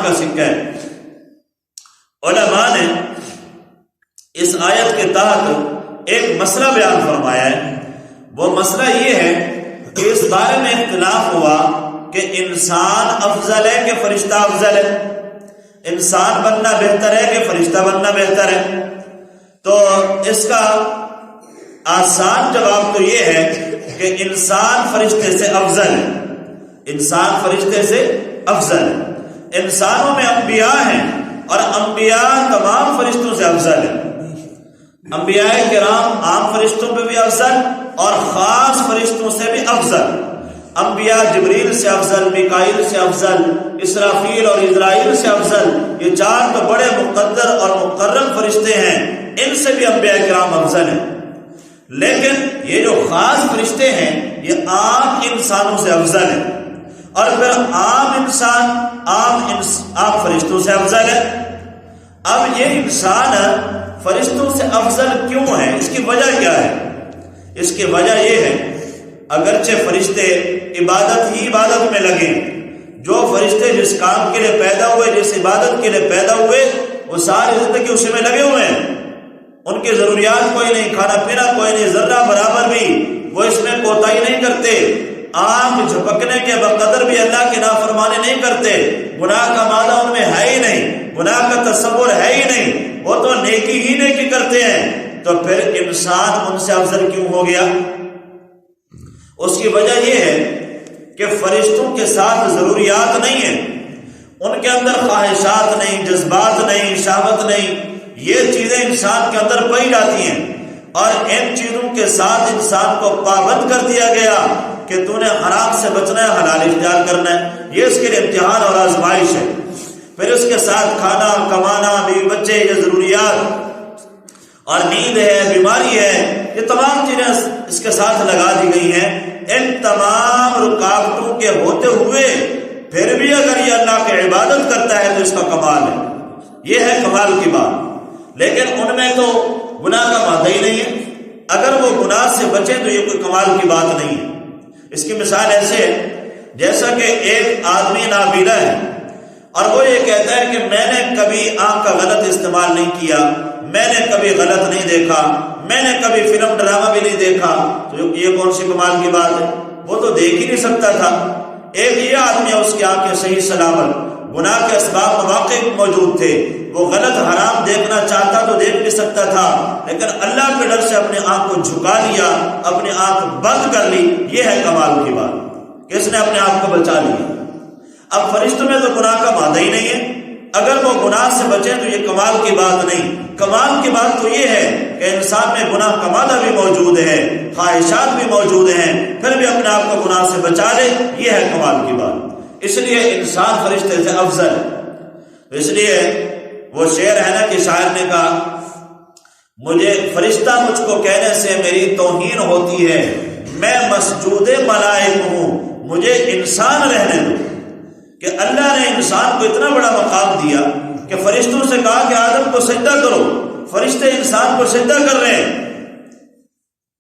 کا سکہ ہے۔ علماء نے اس آیت کے تحت ایک مسئلہ بیان فرمایا ہے۔ وہ مسئلہ یہ ہے کہ اس بارے میں اختلاف ہوا کہ انسان افضل ہے کہ فرشتہ افضل ہے، انسان بننا بہتر ہے کہ فرشتہ بننا بہتر ہے۔ تو اس کا آسان جواب تو یہ ہے کہ انسان فرشتے سے افضل ہے، انسان فرشتے سے افضل ہے۔ انسانوں میں انبیاء ہیں اور انبیاء تمام فرشتوں سے افضل ہیں۔ انبیاء کرام عام فرشتوں پہ بھی افضل اور خاص فرشتوں سے بھی افضل۔ انبیاء جبریل سے افضل، میکائیل سے افضل، اسرافیل اور اسرائیل سے افضل، یہ چار تو بڑے مقدر اور مکرم فرشتے ہیں، ان سے بھی انبیاء کرام افضل ہیں۔ لیکن یہ جو خاص فرشتے ہیں یہ عام انسانوں سے افضل ہیں، اور پھر عام انسان عام فرشتوں سے افضل ہے۔ اب یہ انسان فرشتوں سے افضل کیوں ہے؟ اس کی وجہ کیا ہے؟ اس کی وجہ یہ ہے اگرچہ فرشتے عبادت میں لگے، جو فرشتے جس کام کے لیے پیدا ہوئے، جس عبادت کے لیے پیدا ہوئے، وہ ساری زندگی اسی میں لگے ہوئے ہیں، ان کی ضروریات کوئی نہیں، کھانا پینا کوئی نہیں، ذرہ برابر بھی وہ اس میں کوتاہی نہیں کرتے، آنکھ جھپکنے کے بقدر بھی اللہ کی نافرمانی نہیں کرتے، گناہ کا مادہ ان میں ہے ہی نہیں، گناہ کا تصور ہے ہی نہیں، وہ تو نیکی ہی نیکی کرتے ہیں۔ تو پھر انسان ان سے افضل کیوں ہو گیا؟ اس کی وجہ یہ ہے کہ فرشتوں کے ساتھ ضروریات نہیں ہیں، ان کے اندر خواہشات نہیں، جذبات نہیں، شہوت نہیں، یہ چیزیں انسان کے اندر پائی جاتی ہیں، اور ان چیزوں کے ساتھ انسان کو پابند کر دیا گیا کہ تو نے حرام سے بچنا ہے، حلال اختیار کرنا ہے، یہ اس کے لیے امتحان اور آزمائش ہے۔ پھر اس کے ساتھ کھانا، کمانا، بیوی بچے، یہ ضروریات اور نیند ہے، بیماری ہے، یہ تمام چیزیں اس کے ساتھ لگا دی گئی ہیں۔ ان تمام رکاوٹوں کے ہوتے ہوئے پھر بھی اگر یہ اللہ کی عبادت کرتا ہے تو اس کا کمال ہے، یہ ہے کمال کی بات۔ لیکن ان میں تو گناہ کا مادہ ہی نہیں ہے، اگر وہ گناہ سے بچے تو یہ کوئی کمال کی بات نہیں ہے۔ اس کی مثال ایسے ہے جیسا کہ ایک آدمی نابینا ہے اور وہ یہ کہتا ہے کہ میں نے کبھی آنکھ کا غلط استعمال نہیں کیا، میں نے کبھی غلط نہیں دیکھا، میں نے کبھی فلم ڈرامہ بھی نہیں دیکھا، تو یہ کون سی کمال کی بات ہے؟ وہ تو دیکھ ہی نہیں سکتا تھا۔ ایک یہ آدمی ہے، اس کی آنکھیں صحیح سلامت، گناہ کے اسباب مواقع موجود تھے، وہ غلط حرام دیکھنا چاہتا تو دیکھ بھی سکتا تھا، لیکن اللہ کے ڈر سے اپنے آنکھ کو جھکا لیا، اپنی آنکھ بند کر لی، یہ ہے کمال کی بات کہ اس نے اپنے آپ کو بچا لیا۔ اب فرشتوں میں تو گناہ کا مادہ ہی نہیں ہے، اگر وہ گناہ سے بچیں تو یہ کمال کی بات نہیں۔ کمال کی بات تو یہ ہے کہ انسان میں گناہ کا مادہ بھی موجود ہے، خواہشات بھی موجود ہیں، پھر بھی اپنے آپ کو گناہ سے بچا لے، یہ ہے کمال کی بات۔ اس لیے انسان فرشتے سے افضل ہے۔ اس لیے وہ شعر ہے نا کہ شاعر نے کہا، مجھے فرشتہ مجھ کو کہنے سے میری توہین ہوتی ہے، میں مسجود ملائک ہوں، مجھے انسان رہنے دو۔ کہ اللہ نے انسان کو اتنا بڑا مقام دیا کہ فرشتوں سے کہا کہ آدم کو سجدہ کرو، فرشتے انسان کو سجدہ کر رہے ہیں،